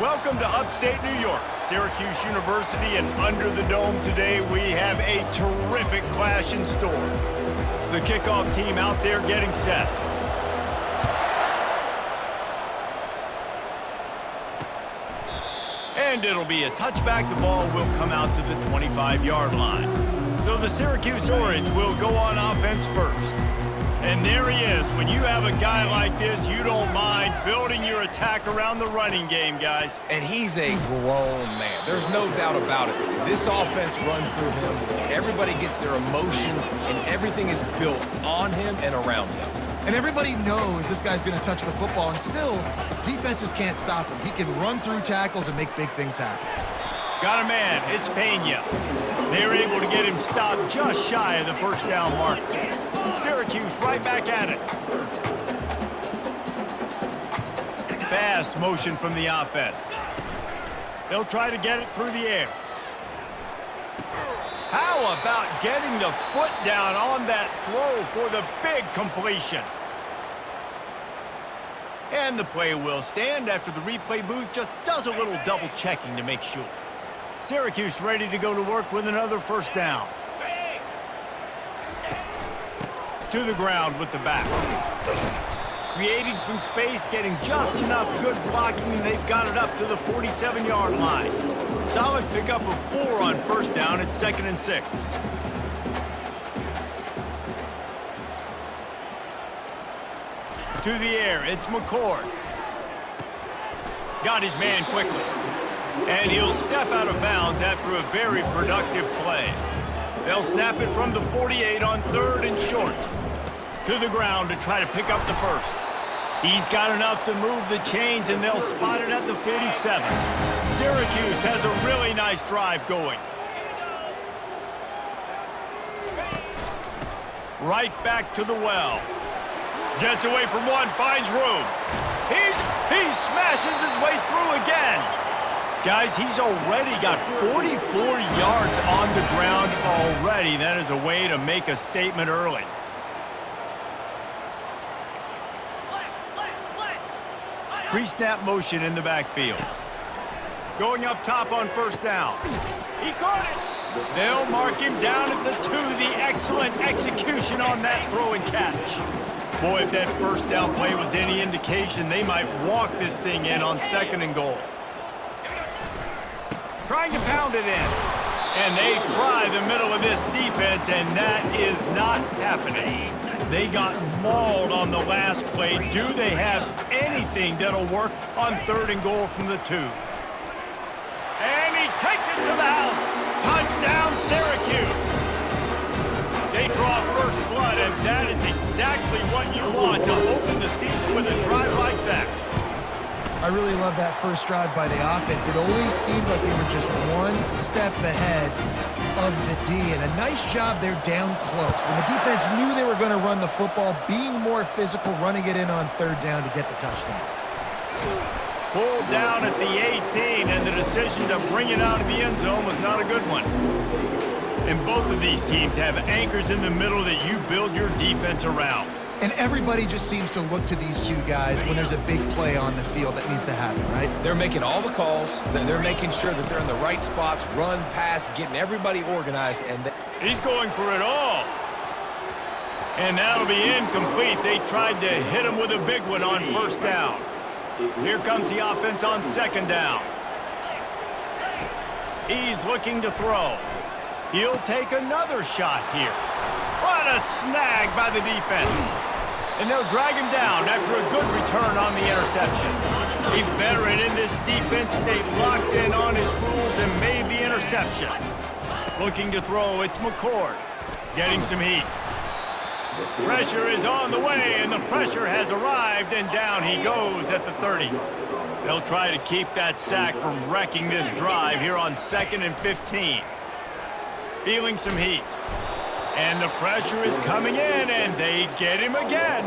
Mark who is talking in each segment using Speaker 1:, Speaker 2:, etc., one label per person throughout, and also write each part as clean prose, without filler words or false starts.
Speaker 1: Welcome to upstate New York, Syracuse University, and under the dome today we have a terrific clash in store. The kickoff team out there getting set. And it'll be a touchback. The ball will come out to the 25-yard line. So the Syracuse Orange will go on offense first. And there he is. When you have a guy like this, you don't mind building your attack around the running game, guys.
Speaker 2: And he's a grown man. There's no doubt about it. This offense runs through him. Everybody gets their emotion, and everything is built on him and around him.
Speaker 3: And everybody knows this guy's going to touch the football, and still, defenses can't stop him. He can run through tackles and make big things happen.
Speaker 1: Got a man. It's Pena. They were able to get him stopped just shy of the first down mark. Syracuse right back at it. Fast motion from the offense. They'll try to get it through the air. How about getting the foot down on that throw for the big completion? And the play will stand after the replay booth just does a little double checking to make sure. Syracuse ready to go to work with another first down. To the ground with the back. Creating some space, getting just enough good blocking, and they've got it up to the 47-yard line. Solid pickup of 4 on first down. It's 2nd and 6. To the air, it's McCord. Got his man quickly. And he'll step out of bounds after a very productive play. They'll snap it from the 48 on 3rd and short. To the ground to try to pick up the first. He's got enough to move the chains, and they'll spot it at the 47. Syracuse has a really nice drive going. Right back to the well. Gets away from one, finds room. He smashes his way through again. Guys, he's already got 44 yards on the ground already. That is a way to make a statement early. Pre-snap motion in the backfield. Going up top on first down. He caught it. They'll mark him down at the 2. The excellent execution on that throw and catch. Boy, if that first down play was any indication, they might walk this thing in on 2nd and goal. Trying to pound it in. And they try the middle of this defense, and that is not happening. They got mauled on the last play. Do they have anything that'll work on 3rd and goal from the 2? And he takes it to the house. Touchdown, Syracuse. They draw first blood, and that is exactly what you want to open the season with a drive like that.
Speaker 3: I really love that first drive by the offense. It always seemed like they were just one step ahead of the D, and a nice job there down close. When the defense knew they were going to run the football, being more physical, running it in on 3rd down to get the touchdown.
Speaker 1: Pulled down at the 18, and the decision to bring it out of the end zone was not a good one. And both of these teams have anchors in the middle that you build your defense around.
Speaker 3: And everybody just seems to look to these two guys when there's a big play on the field that needs to happen, right?
Speaker 2: They're making all the calls. They're making sure that they're in the right spots, run, pass, getting everybody organized. And
Speaker 1: he's going for it all. And that'll be incomplete. They tried to hit him with a big one on first down. Here comes the offense on 2nd down. He's looking to throw. He'll take another shot here. What a snag by the defense. And they'll drag him down after a good return on the interception. A veteran in this defense stayed locked in on his rules and made the interception. Looking to throw, it's McCord. Getting some heat. Pressure is on the way, and the pressure has arrived, and down he goes at the 30. They'll try to keep that sack from wrecking this drive here on 2nd and 15. Feeling some heat. And the pressure is coming in, and they get him again.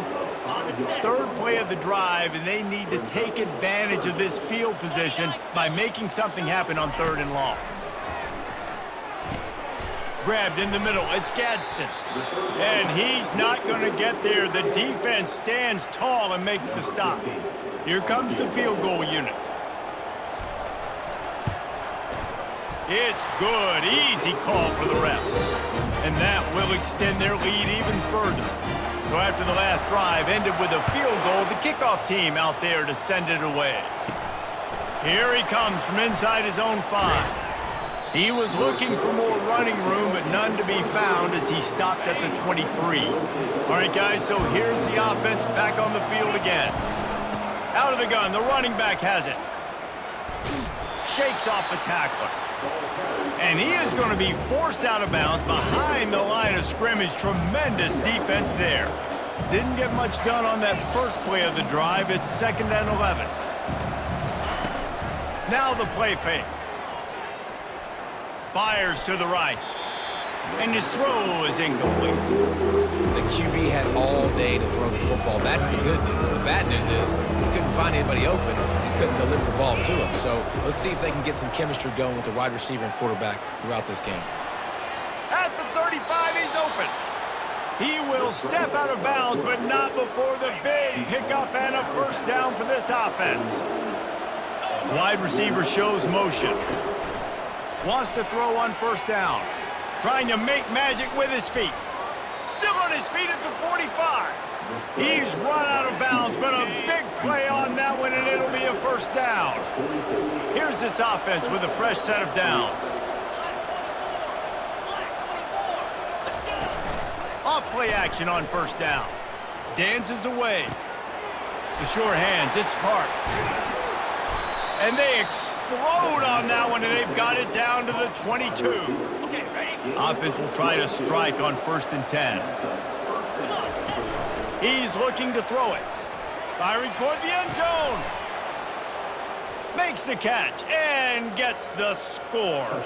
Speaker 1: 3rd play of the drive, and they need to take advantage of this field position by making something happen on 3rd and long. Grabbed in the middle, it's Gadsden. And he's not going to get there. The defense stands tall and makes the stop. Here comes the field goal unit. It's good. Easy call for the refs. And that will extend their lead even further. So after the last drive ended with a field goal, the kickoff team out there to send it away. Here he comes from inside his own 5. He was looking for more running room, but none to be found as he stopped at the 23. All right, guys, so here's the offense back on the field again. Out of the gun, the running back has it. Shakes off the tackler. And he is going to be forced out of bounds behind the line of scrimmage. Tremendous defense there. Didn't get much done on that first play of the drive. It's 2nd and 11. Now the play fake. Fires to the right. And his throw is incomplete.
Speaker 2: The QB had all day to throw the football. That's the good news. The bad news is he couldn't find anybody open and couldn't deliver the ball to him. So let's see if they can get some chemistry going with the wide receiver and quarterback throughout this game.
Speaker 1: At the 35, he's open. He will step out of bounds, but not before the big pickup and a first down for this offense. Wide receiver shows motion. Wants to throw on first down. Trying to make magic with his feet. Still on his feet at the 45. He's run out of bounds, but a big play on that one, and it'll be a first down. Here's this offense with a fresh set of downs. Off play action on first down. Dances away. The sure hands, it's Parks. And they explode on that one, and they've got it down to the 22. Offense will try to strike on 1st and 10. He's looking to throw it. Firing toward the end zone. Makes the catch and gets the score.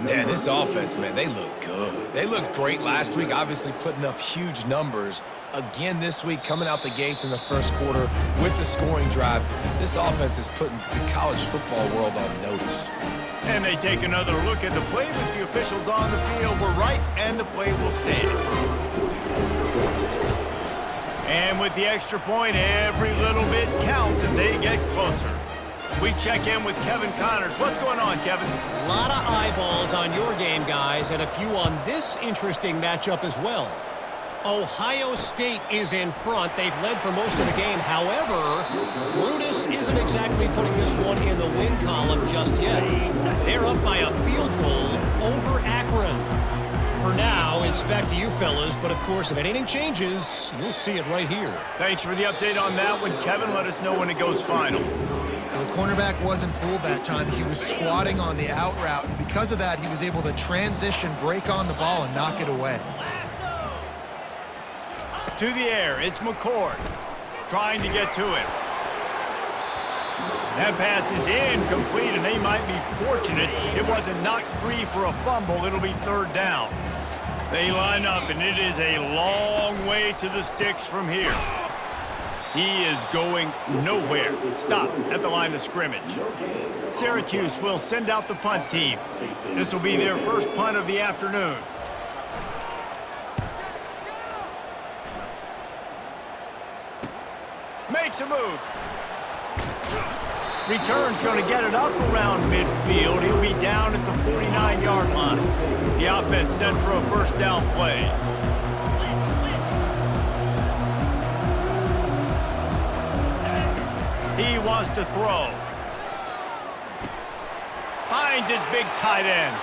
Speaker 2: Yeah, this offense, man, they look good. They looked great last week, obviously putting up huge numbers. Again this week, coming out the gates in the first quarter with the scoring drive. This offense is putting the college football world on notice.
Speaker 1: And they take another look at the play with the officials on the field. We're right, and the play will stand. And with the extra point, every little bit counts as they get closer. We check in with Kevin Connors. What's going on, Kevin?
Speaker 4: A lot of eyeballs on your game, guys, and a few on this interesting matchup as well. Ohio State is in front. They've led for most of the game. However, Brutus isn't exactly putting this one in the win column just yet. They're up by a field goal over Akron. For now, it's back to you fellas, but of course, if anything changes, you'll see it right here.
Speaker 1: Thanks for the update on that one, Kevin. Let us know when it goes final.
Speaker 3: The cornerback wasn't fooled that time. He was squatting on the out route, and because of that, he was able to transition, break on the ball, and knock it away.
Speaker 1: To the air, it's McCord trying to get to him. That pass is incomplete, and they might be fortunate it wasn't knocked free for a fumble. It'll be 3rd down. They line up, and it is a long way to the sticks from here. He is going nowhere. Stop at the line of scrimmage. Syracuse will send out the punt team. This will be their first punt of the afternoon. Makes a move. Return's going to get it up around midfield. He'll be down at the 49-yard line. The offense sent for a first down play. He wants to throw. Finds his big tight end.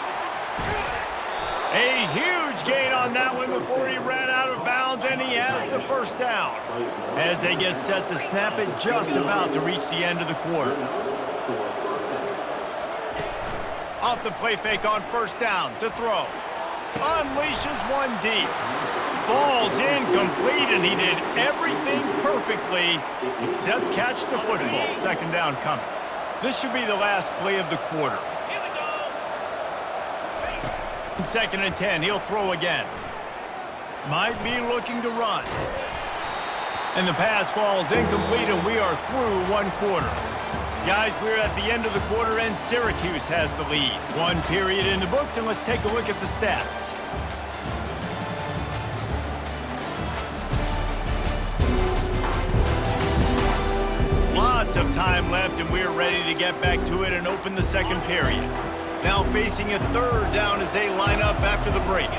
Speaker 1: A huge gain on that one before he ran out of bounds, and he has the first down. As they get set to snap it, just about to reach the end of the quarter. Off the play fake on first down to throw. Unleashes one deep. Falls incomplete, and he did everything perfectly except catch the football. 2nd down coming. This should be the last play of the quarter. 2nd and 10, he'll throw again. Might be looking to run. And the pass falls incomplete, and we are through 1 quarter. Guys, we're at the end of the quarter, and Syracuse has the lead. 1 period in the books, and let's take a look at the stats. Lots of time left, and we're ready to get back to it and open the 2nd period. Now facing a third down as they line up after the break.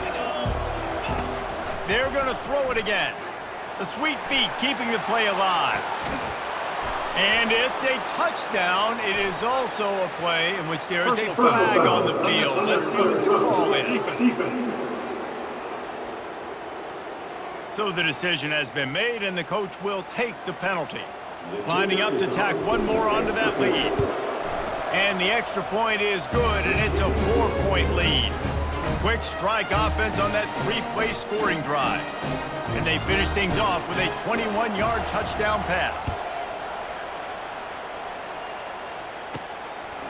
Speaker 1: They're going to throw it again. The sweet feet keeping the play alive. And it's a touchdown. It is also a play in which there is a flag on the field. Let's see what the call is. So the decision has been made, and the coach will take the penalty. Lining up to tack one more onto that lead. And the extra point is good, and it's a 4-point lead. Quick strike offense on that 3-play scoring drive. And they finish things off with a 21-yard touchdown pass.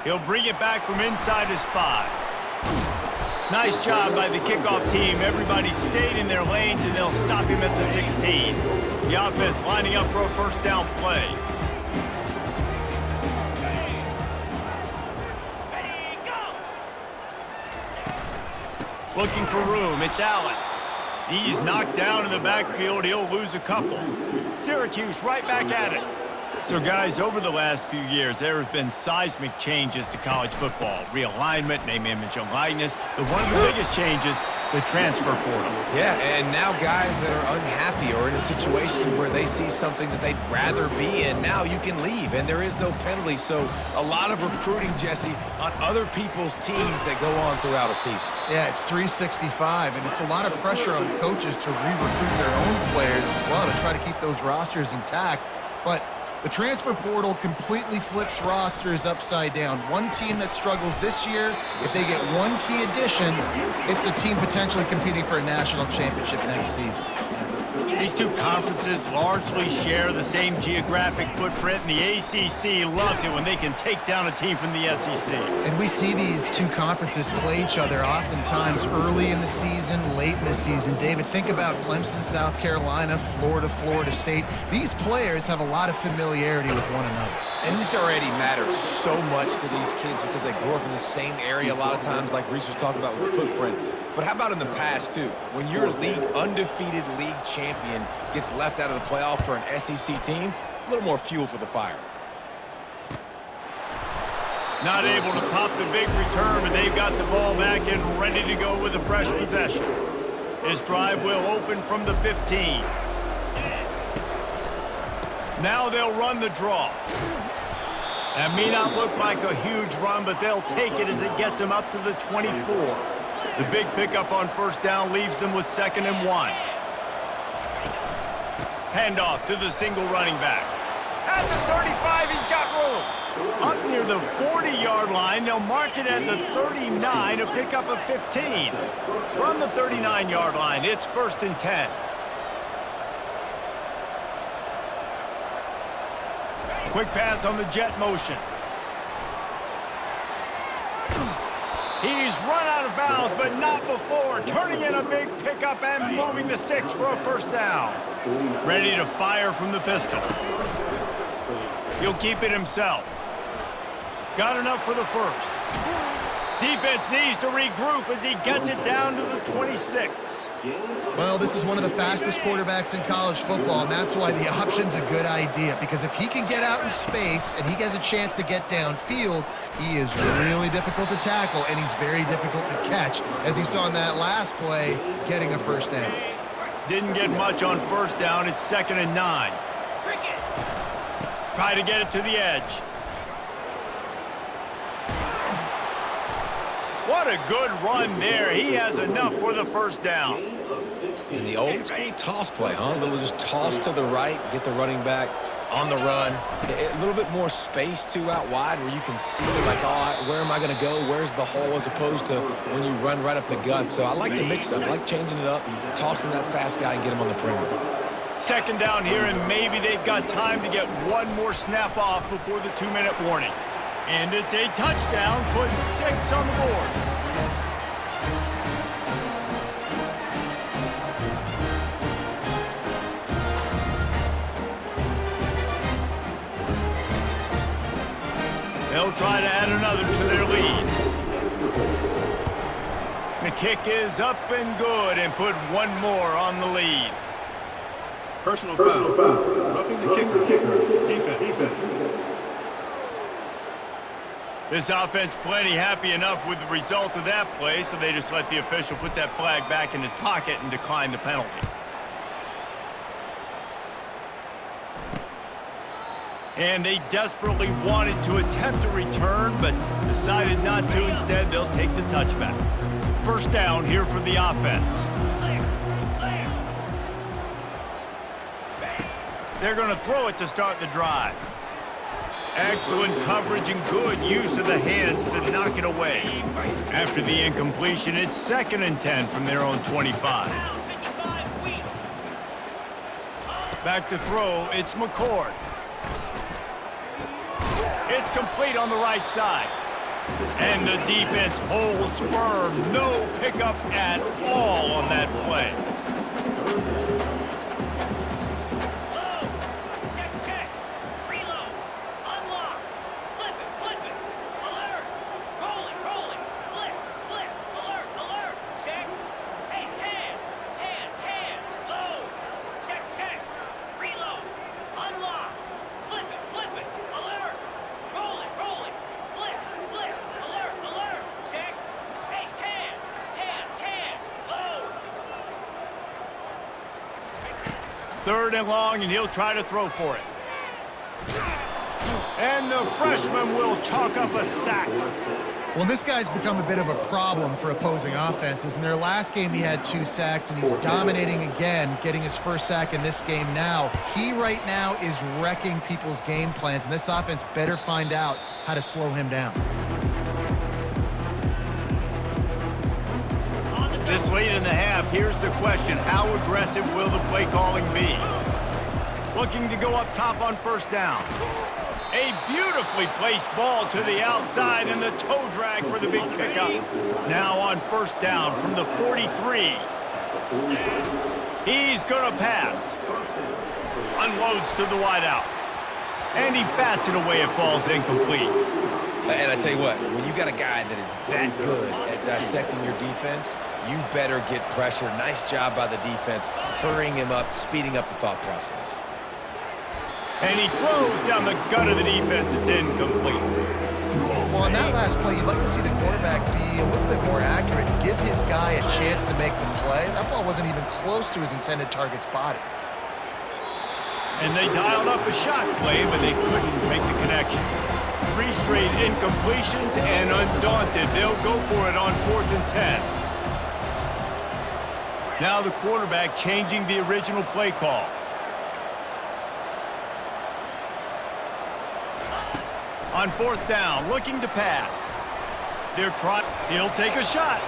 Speaker 1: He'll bring it back from inside his 5. Nice job by the kickoff team. Everybody stayed in their lanes, and they'll stop him at the 16. The offense lining up for a first down play. Looking for room. It's Allen. He's knocked down in the backfield. He'll lose a couple. Syracuse right back at it. So, guys, over the last few years, there have been seismic changes to college football. Realignment, name, image, and likeness. But one of the biggest changes, the transfer portal.
Speaker 2: Yeah, and now guys that are unhappy or in a situation where they see something that they'd rather be in, now you can leave, and there is no penalty. So a lot of recruiting, Jesse, on other people's teams that go on throughout a season.
Speaker 3: Yeah, it's 365, and it's a lot of pressure on coaches to re-recruit their own players as well to try to keep those rosters intact. But the transfer portal completely flips rosters upside down. One team that struggles this year, if they get one key addition, it's a team potentially competing for a national championship next season.
Speaker 1: These two conferences largely share the same geographic footprint, and the ACC loves it when they can take down a team from the SEC.
Speaker 3: And we see these two conferences play each other oftentimes early in the season, late in the season. David, think about Clemson, South Carolina, Florida, Florida State. These players have a lot of familiarity with one another.
Speaker 2: And this already matters so much to these kids because they grew up in the same area a lot of times, like Reese was talking about with the footprint. But how about in the past, too? When your undefeated league champion gets left out of the playoff for an SEC team, a little more fuel for the fire.
Speaker 1: Not able to pop the big return, but they've got the ball back and ready to go with a fresh possession. His drive will open from the 15. Now they'll run the draw. That may not look like a huge run, but they'll take it as it gets them up to the 24. The big pickup on first down leaves them with 2nd and 1. Handoff to the single running back. At the 35, he's got room. Up near the 40-yard line, they'll mark it at the 39 to pick up a 15. From the 39-yard line, it's 1st and 10. Quick pass on the jet motion. He's run out of bounds, but not before. Turning in a big pickup and moving the sticks for a first down. Ready to fire from the pistol. He'll keep it himself. Got enough for the first. Defense needs to regroup as he gets it down to the 26.
Speaker 3: Well, this is one of the fastest quarterbacks in college football, and that's why the option's a good idea, because if he can get out in space and he has a chance to get downfield, he is really difficult to tackle, and he's very difficult to catch, as you saw in that last play, getting a first down.
Speaker 1: Didn't get much on first down. It's 2nd and 9. Try to get it to the edge. What a good run there. He has enough for the first down.
Speaker 2: In the old school toss play, huh? A little just toss to the right, get the running back on the run. A little bit more space, too, out wide where you can see, like, oh, where am I going to go? Where's the hole, as opposed to when you run right up the gut. So I like the mix-up. I like changing it up, tossing that fast guy and get him on the perimeter.
Speaker 1: 2nd down here, and maybe they've got time to get one more snap off before the 2-minute warning. And it's a touchdown, put 6 on the board. They'll try to add another to their lead. The kick is up and good and put one more on the lead.
Speaker 5: Personal foul. Roughing the kicker. Defense.
Speaker 1: This offense plenty happy enough with the result of that play, so they just let the official put that flag back in his pocket and decline the penalty. And they desperately wanted to attempt a return, but decided not to. Instead, they'll take the touchback. First down here for the offense. They're going to throw it to start the drive. Excellent coverage and good use of the hands to knock it away. After the incompletion, it's 2nd and 10 from their own 25. Back to throw, it's McCord. It's complete on the right side. And the defense holds firm. No pickup at all on that play. Third and long, and he'll try to throw for it. And the freshman will chalk up a sack.
Speaker 3: Well, this guy's become a bit of a problem for opposing offenses. In their last game, he had 2 sacks, and he's dominating again, getting his first sack in this game now. He right now is wrecking people's game plans, and this offense better find out how to slow him down.
Speaker 1: This late in the half, here's the question. How aggressive will the play calling be? Looking to go up top on first down. A beautifully placed ball to the outside and the toe drag for the big pickup. Now on first down from the 43. He's going to pass. Unloads to the wideout. And he bats it away. It falls incomplete.
Speaker 2: And I tell you what, when you got a guy that is that good at dissecting your defense, you better get pressure. Nice job by the defense, hurrying him up, speeding up the thought process.
Speaker 1: And he throws down the gut of the defense. It's incomplete.
Speaker 3: Well, on that last play, you'd like to see the quarterback be a little bit more accurate and give his guy a chance to make the play. That ball wasn't even close to his intended target's body.
Speaker 1: And they dialed up a shot play, but they couldn't make the connection. 3 straight incompletions, and undaunted, they'll go for it on 4th and 10. Now the quarterback changing the original play call. On 4th down, looking to pass. He'll take a shot.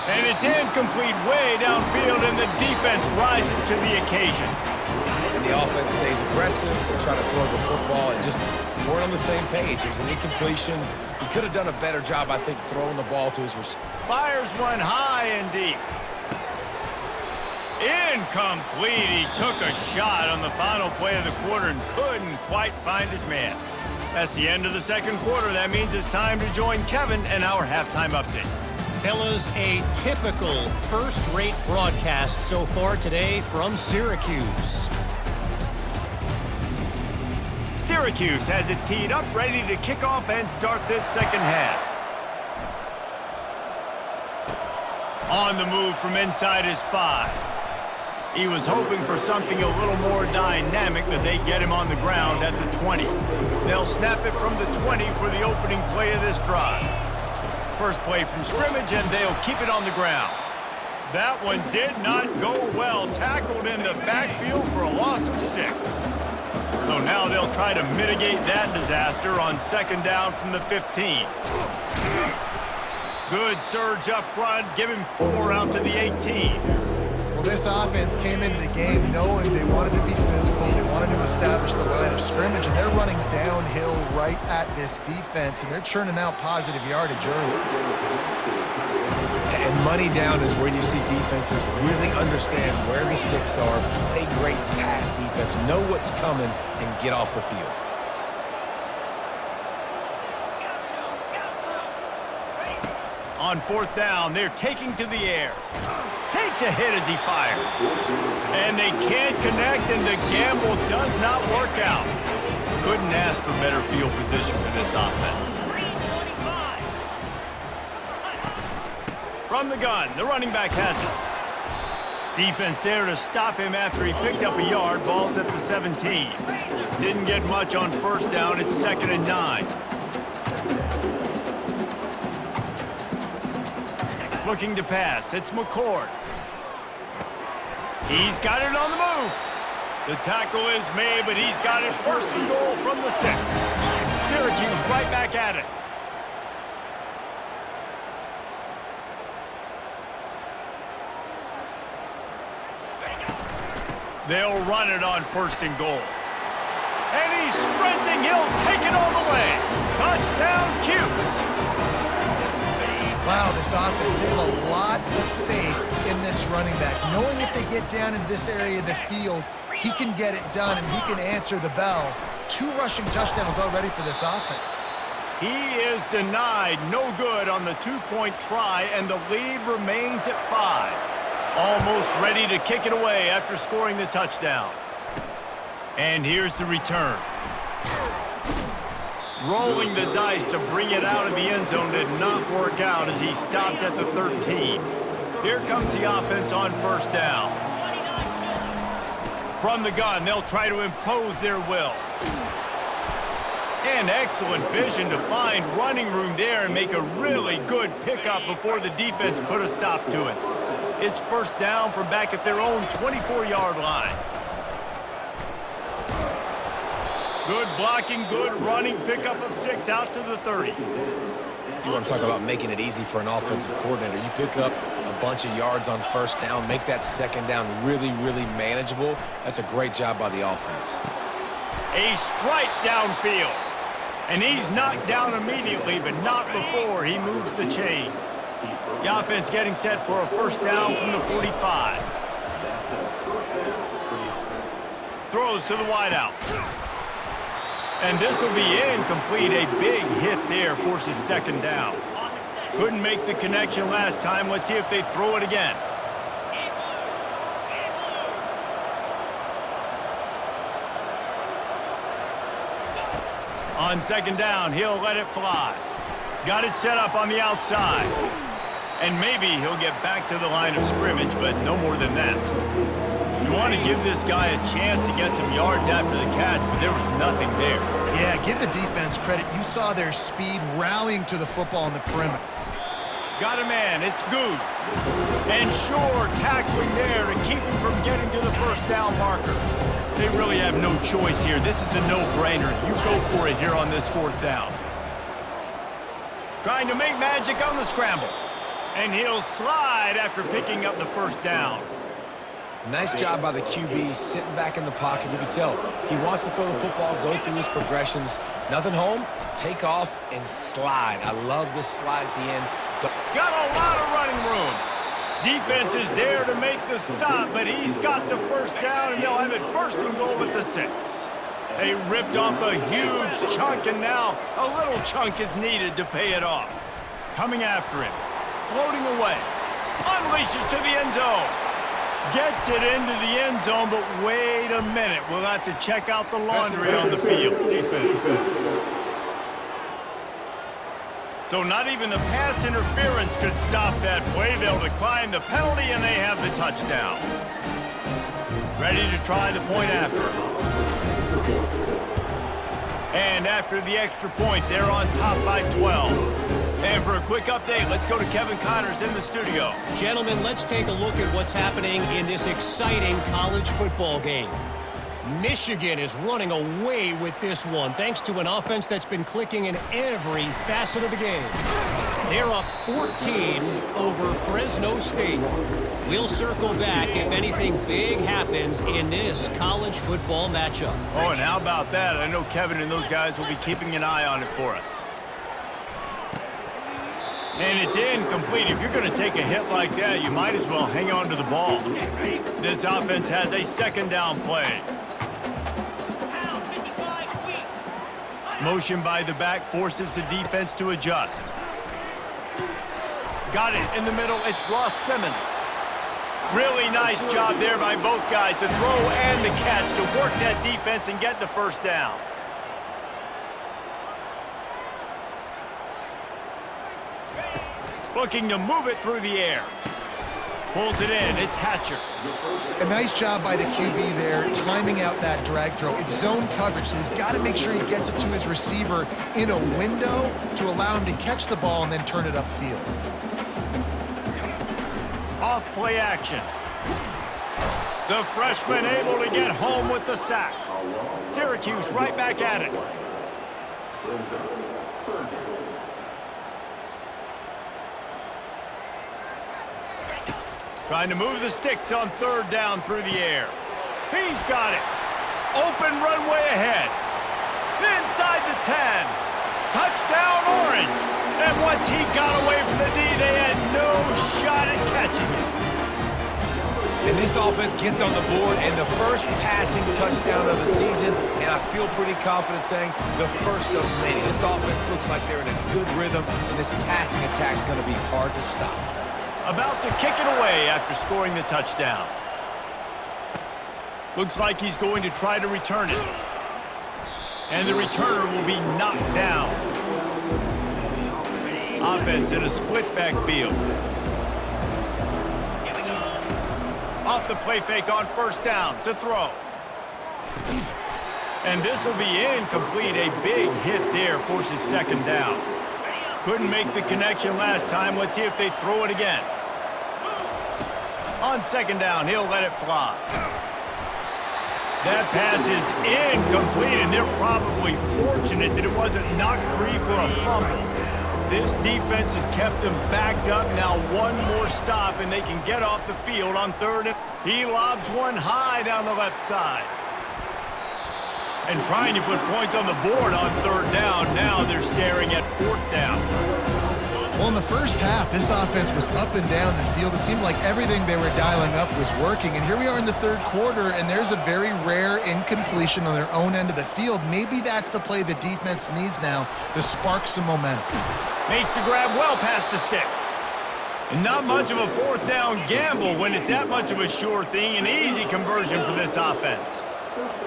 Speaker 1: And it's incomplete way downfield, and the defense rises to the occasion.
Speaker 2: And the offense stays aggressive. They try to throw the football and just weren't on the same page. It was an incompletion. He could have done a better job, I think, throwing the ball to his receiver.
Speaker 1: Fires one high and deep. Incomplete. He took a shot on the final play of the quarter and couldn't quite find his man. That's the end of the second quarter. That means it's time to join Kevin and our halftime update.
Speaker 4: Fellas, a typical first-rate broadcast so far today from Syracuse.
Speaker 1: Syracuse has it teed up, ready to kick off and start this second half. On the move from inside his 5. He was hoping for something a little more dynamic, but they get him on the ground at the 20. They'll snap it from the 20 for the opening play of this drive. First play from scrimmage, and they'll keep it on the ground. That one did not go well. Tackled in the backfield for a loss of 6. So now they'll try to mitigate that disaster on second down from the 15. Good surge up front. Give him 4 out to the 18.
Speaker 3: Well, this offense came into the game knowing they wanted to be physical. They wanted to establish the line of scrimmage, and they're running downhill right at this defense, and they're churning out positive yardage early.
Speaker 2: And money down is where you see defenses really understand where the sticks are, play great pass defense, know what's coming, and get off the field.
Speaker 1: On fourth down, they're taking to the air. Takes a hit as he fires. And they can't connect, and the gamble does not work out. couldn't ask for better field position for this offense. From the gun, the running back has it. Defense there to stop him after he picked up a yard. Ball's at the 17. Didn't get much on first down. It's 2nd and 9. Looking to pass. It's McCord. He's got it on the move. The tackle is made, but he's got it 1st and goal from the 6. Syracuse right back at it. They'll run it on 1st and goal. And he's sprinting. He'll take it all the way. Touchdown, Cuse.
Speaker 3: Wow, this offense, they have a lot of faith in this running back. Knowing if they get down into this area of the field, he can get it done and he can answer the bell. 2 rushing touchdowns already for this offense.
Speaker 1: He is denied no good on the 2-point try, and the lead remains at 5. Almost ready to kick it away after scoring the touchdown. And here's the return. Rolling the dice to bring it out of the end zone did not work out as he stopped at the 13. Here comes the offense on 1st down. From the gun, they'll try to impose their will. And excellent vision to find running room there and make a really good pickup before the defense put a stop to it. It's 1st down from back at their own 24-yard line. Good blocking, good running, pickup of 6 out to the 30.
Speaker 2: You want to talk about making it easy for an offensive coordinator. You pick up a bunch of yards on 1st down, make that 2nd down really, really manageable. That's a great job by the offense.
Speaker 1: A strike downfield. And he's knocked down immediately, but not before he moves the chains. The offense getting set for a 1st down from the 45. Throws to the wideout. And this will be incomplete. A big hit there forces 2nd down. Couldn't make the connection last time. Let's see if they throw it again. On 2nd down, he'll let it fly. Got it set up on the outside. And maybe he'll get back to the line of scrimmage, but no more than that. You want to give this guy a chance to get some yards after the catch, but there was nothing there.
Speaker 3: Yeah, give the defense credit. You saw their speed rallying to the football on the perimeter.
Speaker 1: Got a man, it's Good. And sure, tackling there to keep him from getting to the 1st down marker. They really have no choice here. This is a no-brainer. You go for it here on this 4th down. Trying to make magic on the scramble. And he'll slide after picking up the 1st down.
Speaker 2: Nice job by the QB, sitting back in the pocket. You can tell he wants to throw the football, go through his progressions. Nothing home, take off, and slide. I love this slide at the end.
Speaker 1: Got a lot of running room. Defense is there to make the stop, but he's got the 1st down, and they'll have it 1st and goal at the 6. They ripped off a huge chunk, and now a little chunk is needed to pay it off. Coming after him, floating away, unleashes to the end zone. Gets it into the end zone, but wait a minute. We'll have to check out the laundry on the field. So not even the pass interference could stop that play. They'll decline the penalty, and they have the touchdown. Ready to try the point after. And after the extra point, they're on top by 12. And for a quick update, let's go to Kevin Connors in the studio.
Speaker 4: Gentlemen, let's take a look at what's happening in this exciting college football game. Michigan is running away with this one, thanks to an offense that's been clicking in every facet of the game. They're up 14 over Fresno State. We'll circle back if anything big happens in this college football matchup.
Speaker 1: Oh, and how about that? I know Kevin and those guys will be keeping an eye on it for us. And it's incomplete. If you're going to take a hit like that, you might as well hang on to the ball. This offense has a 2nd down play. Motion by the back forces the defense to adjust. Got it in the middle. It's Ross Simmons. Really nice job there by both guys to throw and the catch to work that defense and get the 1st down. Looking to move it through the air. Pulls it in. It's Hatcher.
Speaker 3: A nice job by the QB there, timing out that drag throw. It's zone coverage, so he's got to make sure he gets it to his receiver in a window to allow him to catch the ball and then turn it upfield.
Speaker 1: Off play action. The freshman able to get home with the sack. Syracuse right back at it. Trying to move the sticks on third down through the air. He's got it. Open runway ahead. Inside the 10. Touchdown Orange. And once he got away from the D, they had no shot at catching it.
Speaker 2: And this offense gets on the board and the first passing touchdown of the season, and I feel pretty confident saying the first of many. This offense looks like they're in a good rhythm, and this passing attack's going to be hard to stop.
Speaker 1: About to kick it away after scoring the touchdown. Looks like he's going to try to return it. And the returner will be knocked down. Offense in a split backfield. Off the play fake on first down to throw. And this will be incomplete. A big hit there forces second down. Couldn't make the connection last time. Let's see if they throw it again. On second down, he'll let it fly. That pass is incomplete, and they're probably fortunate that it wasn't knocked free for a fumble. This defense has kept them backed up. Now one more stop, and they can get off the field on third. He lobs one high down the left side. And trying to put points on the board on third down. Now they're staring at fourth down.
Speaker 3: Well, in the first half, this offense was up and down the field. It seemed like everything they were dialing up was working. And here we are in the third quarter, and there's a very rare incompletion on their own end of the field. Maybe that's the play the defense needs now to spark some momentum.
Speaker 1: Makes the grab well past the sticks. And not much of a fourth down gamble when it's that much of a sure thing. An easy conversion for this offense.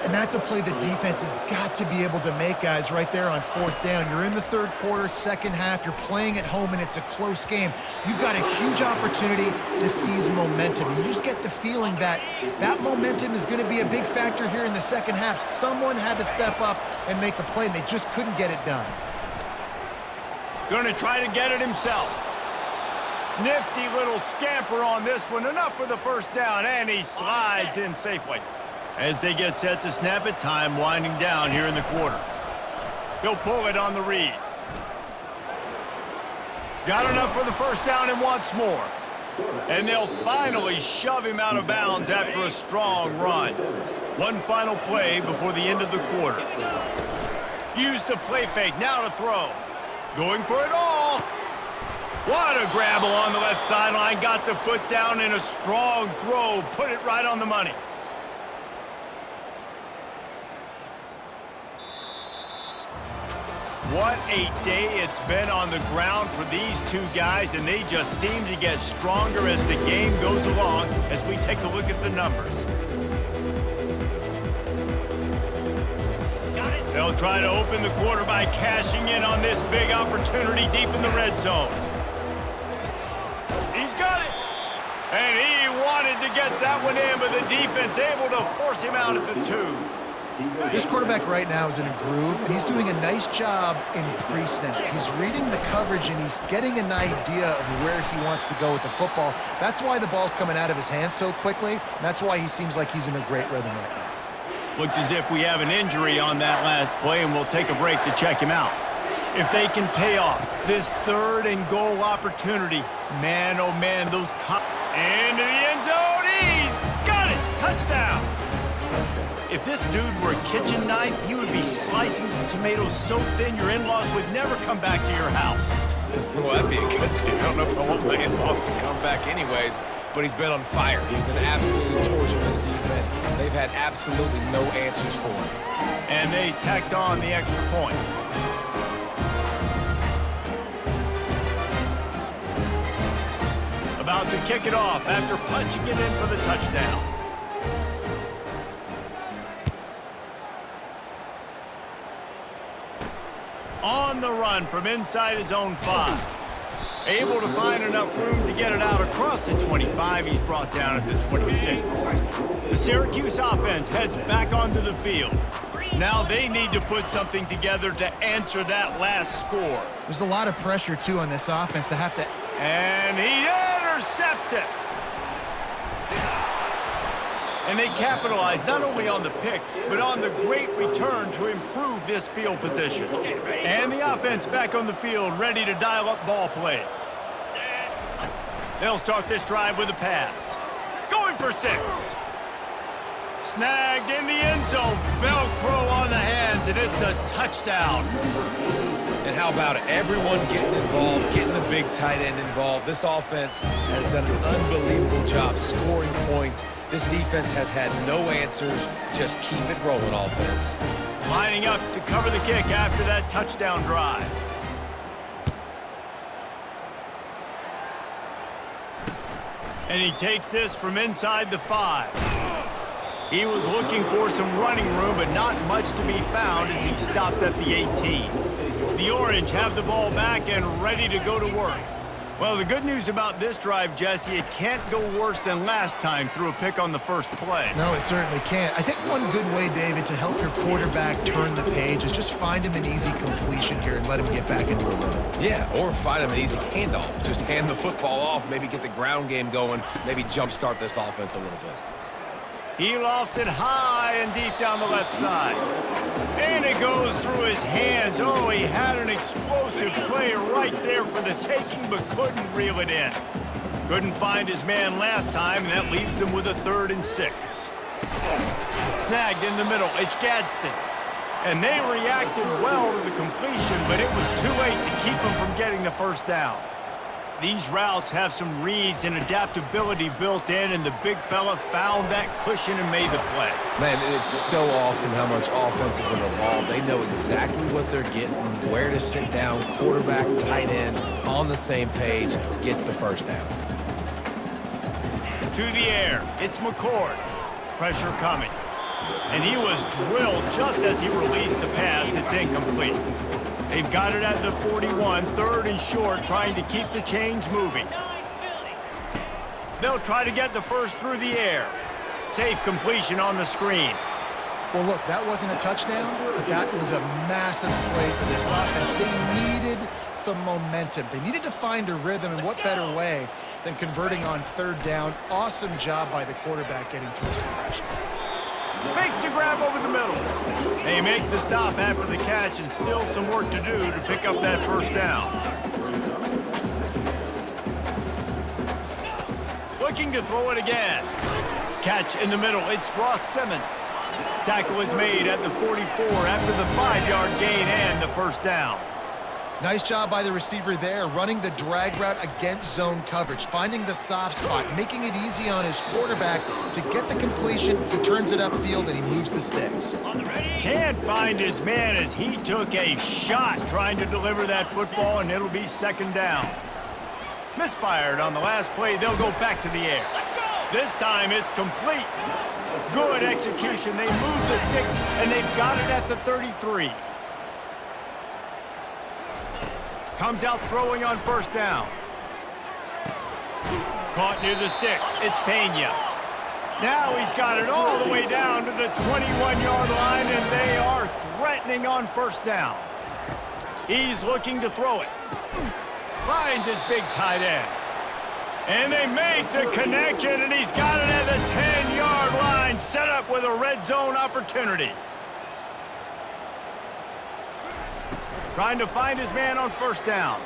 Speaker 3: And that's a play the defense has got to be able to make, guys, right there on fourth down. You're in the third quarter, second half. You're playing at home, and it's a close game. You've got a huge opportunity to seize momentum. You just get the feeling that that momentum is going to be a big factor here in the second half. Someone had to step up and make a play, and they just couldn't get it done.
Speaker 1: Going to try to get it himself. Nifty little scamper on this one. Enough for the first down, and he slides in safely. As they get set to snap it, time winding down here in the quarter. He'll pull it on the read. Got enough for the first down and wants more. And they'll finally shove him out of bounds after a strong run. One final play before the end of the quarter. Use the play fake, now to throw. Going for it all. What a grab along the left sideline. Got the foot down in a strong throw. Put it right on the money. What a day it's been on the ground for these two guys, and they just seem to get stronger as the game goes along as we take a look at the numbers. They'll try to open the quarter by cashing in on this big opportunity deep in the red zone. He's got it. And he wanted to get that one in, but the defense able to force him out at the 2.
Speaker 3: This quarterback right now is in a groove, and he's doing a nice job in pre-snap. He's reading the coverage, and he's getting an idea of where he wants to go with the football. That's why the ball's coming out of his hands so quickly, and that's why he seems like he's in a great rhythm right now.
Speaker 1: Looks as if we have an injury on that last play, and we'll take a break to check him out. If they can pay off this third and goal opportunity, man, oh man, those into the end zone, he's got it, touchdown. If this dude were a kitchen knife, he would be slicing the tomatoes so thin your in-laws would never come back to your house.
Speaker 2: Well, that'd be a good thing. I don't know if I want my in-laws to come back anyways, but he's been on fire. He's been absolutely torching this defense. They've had absolutely no answers for him.
Speaker 1: And they tacked on the extra point. About to kick it off after punching it in for the touchdown. On the run from inside his own 5. Able to find enough room to get it out across the 25. He's brought down at the 26. The Syracuse offense heads back onto the field. Now they need to put something together to answer that last score.
Speaker 3: There's a lot of pressure, too, on this offense to have to...
Speaker 1: And he intercepts it. And they capitalize not only on the pick, but on the great return to improve this field position. And the offense back on the field, ready to dial up ball plays. They'll start this drive with a pass. Going for 6. Snagged in the end zone. Velcro on the hands, and it's a touchdown.
Speaker 2: And how about it? Everyone getting involved, getting the big tight end involved. This offense has done an unbelievable job scoring points. This defense has had no answers. Just keep it rolling, offense.
Speaker 1: Lining up to cover the kick after that touchdown drive. And he takes this from inside the 5. He was looking for some running room, but not much to be found as he stopped at the 18. The Orange have the ball back and ready to go to work. Well, the good news about this drive, Jesse, it can't go worse than last time through a pick on the first play.
Speaker 3: No, it certainly can't. I think one good way, David, to help your quarterback turn the page is just find him an easy completion here and let him get back into a rhythm.
Speaker 2: Yeah, or find him an easy handoff. Just hand the football off, maybe get the ground game going, maybe jumpstart this offense a little bit.
Speaker 1: He lofts it high and deep down the left side. And it goes through his hands. Oh, he had an explosive play right there for the taking, but couldn't reel it in. Couldn't find his man last time, and that leaves him with a 3rd and 6. Snagged in the middle. It's Gadsden. And they reacted well to the completion, but it was too late to keep him from getting the first down. These routes have some reads and adaptability built in, and the big fella found that cushion and made the play.
Speaker 2: Man, it's so awesome how much offenses have evolved. They know exactly what they're getting, where to sit down, quarterback, tight end, on the same page, gets the first down.
Speaker 1: To the air, it's McCord. Pressure coming. And he was drilled just as he released the pass. It's incomplete. They've got it at the 41, 3rd and short, trying to keep the chains moving. They'll try to get the first through the air. Safe completion on the screen.
Speaker 3: Well, look, that wasn't a touchdown, but that was a massive play for this offense. They needed some momentum. They needed to find a rhythm, and what better way than converting on 3rd down. Awesome job by the quarterback getting through his progression.
Speaker 1: Makes the grab over the middle. They make the stop after the catch, and still some work to do to pick up that first down. Looking to throw it again. Catch in the middle. It's Ross Simmons. Tackle is made at the 44 after the 5-yard gain and the first down.
Speaker 3: Nice job by the receiver there, running the drag route against zone coverage, finding the soft spot, making it easy on his quarterback to get the completion. He turns it upfield, and he moves the sticks.
Speaker 1: Can't find his man as he took a shot trying to deliver that football, and it'll be 2nd down. Misfired on the last play. They'll go back to the air. This time it's complete. Good execution. They move the sticks, and they've got it at the 33. Comes out throwing on 1st down. Caught near the sticks. It's Pena. Now he's got it all the way down to the 21-yard line, and they are threatening on 1st down. He's looking to throw it. Finds his big tight end. And they make the connection, and he's got it at the 10-yard line, set up with a red zone opportunity. Trying to find his man on 1st down.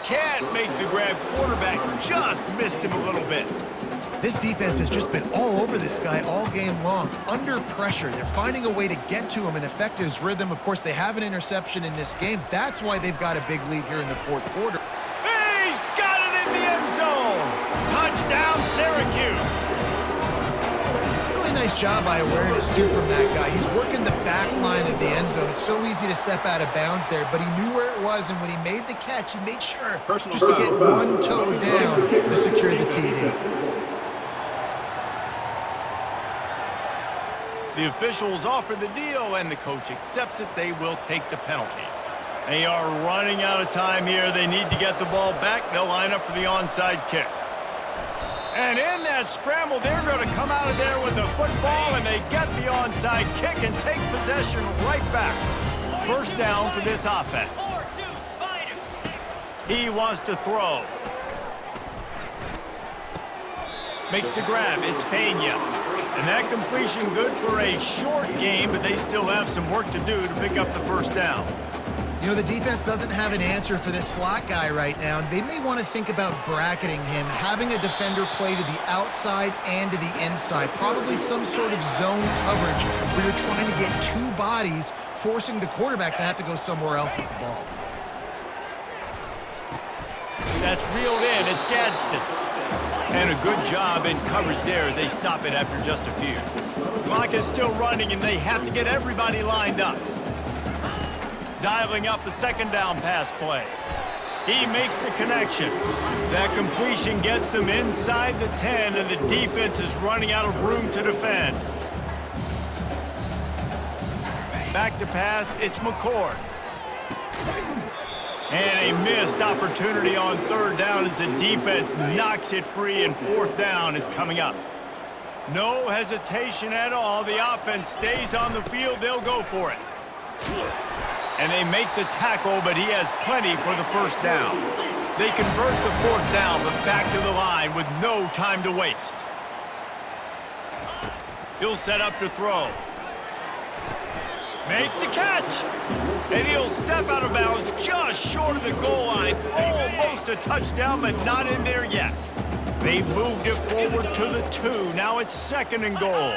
Speaker 1: Can't make the grab. Quarterback just missed him a little bit.
Speaker 3: This defense has just been all over this guy all game long. Under pressure, they're finding a way to get to him and affect his rhythm. Of course, they have an interception in this game. That's why they've got a big lead here in the 4th quarter.
Speaker 1: He's got it in the end zone. Touchdown, Syracuse.
Speaker 3: Really nice job by awareness, too, from that guy. He's working the back line of the end zone. It's so easy to step out of bounds there, but he knew where it was, and when he made the catch, he made sure
Speaker 5: Personal
Speaker 3: just to
Speaker 5: foul.
Speaker 3: get one toe down to secure the TD.
Speaker 1: The officials offer the deal, and the coach accepts it. They will take the penalty. They are running out of time here. They need to get the ball back. They'll line up for the onside kick. And in that scramble, they're going to come out of there with the football, and they get the onside kick and take possession right back. First down for this offense. He wants to throw. Makes the grab. It's Pena. And that completion good for a short game, but they still have some work to do to pick up the first down.
Speaker 3: You know, the defense doesn't have an answer for this slot guy right now. They may want to think about bracketing him, having a defender play to the outside and to the inside. Probably some sort of zone coverage where you're trying to get two bodies, forcing the quarterback to have to go somewhere else with the ball.
Speaker 1: That's reeled in. It's Gadsden. And a good job in coverage there as they stop it after just a few. Clock is still running, and they have to get everybody lined up. Dialing up a second down pass play. He makes the connection. That completion gets them inside the 10, and the defense is running out of room to defend. Back to pass, it's McCord. And a missed opportunity on third down as the defense knocks it free, and fourth down is coming up. No hesitation at all. The offense stays on the field. They'll go for it. And they make the tackle, but he has plenty for the first down. They convert the fourth down, but back to the line with no time to waste. He'll set up to throw. Makes the catch. And he'll step out of bounds just short of the goal line. Almost a touchdown, but not in there yet. They've moved it forward to the 2. Now it's second and goal.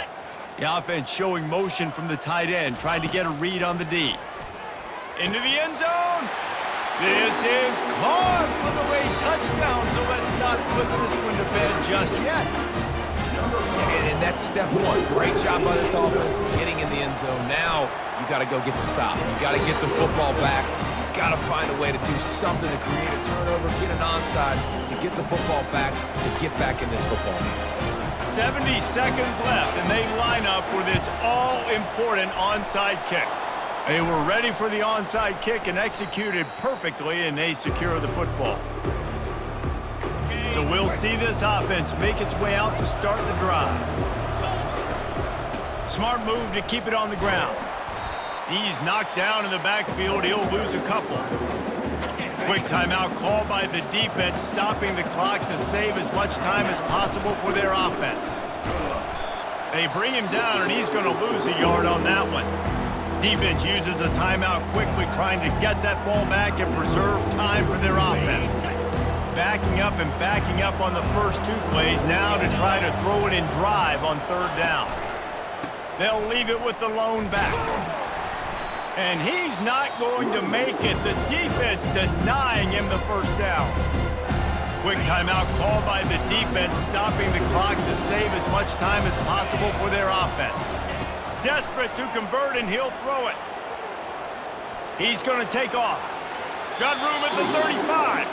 Speaker 1: The offense showing motion from the tight end, trying to get a read on the D. Into the end zone. This is caught for the late touchdown, so let's not put this one to bed just yet.
Speaker 2: And that's step one. Great job by this offense getting in the end zone. Now you got to go get the stop. You got to get the football back. You got to find a way to do something to create a turnover, get an onside, to get the football back, to get back in this football game.
Speaker 1: 70 seconds left, and they line up for this all-important onside kick. They were ready for the onside kick and executed perfectly, and they secure the football. So we'll see this offense make its way out to start the drive. Smart move to keep it on the ground. He's knocked down in the backfield. He'll lose a couple. Quick timeout called by the defense, stopping the clock to save as much time as possible for their offense. They bring him down, and he's going to lose a yard on that one. Defense uses a timeout quickly, trying to get that ball back and preserve time for their offense. Backing up and backing up on the first two plays now to try to throw it in drive on third down. They'll leave it with the lone back. And he's not going to make it. The defense denying him the first down. Quick timeout called by the defense, stopping the clock to save as much time as possible for their offense. Desperate to convert, and he'll throw it. He's going to take off. Got room at the 35.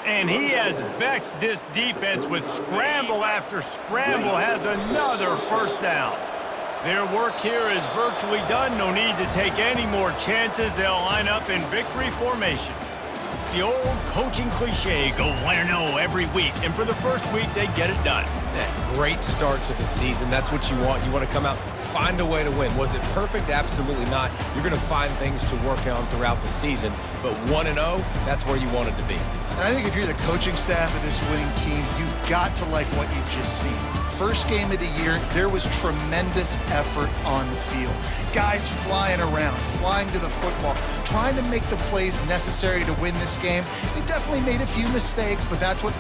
Speaker 1: And he has vexed this defense with scramble after scramble, has another first down. Their work here is virtually done. No need to take any more chances. They'll line up in victory formation. The old coaching cliche, go 1-0 every week. And for the first week, they get it done.
Speaker 2: That great start to the season. That's what you want. You want to come out, find a way to win. Was it perfect? Absolutely not. You're going to find things to work on throughout the season. But 1-0, that's where you wanted to be.
Speaker 3: And I think if you're the coaching staff of this winning team, you've got to like what you've just seen. First game of the year, there was tremendous effort on the field. Guys flying around, flying to the football, trying to make the plays necessary to win this game. They definitely made a few mistakes, but that's what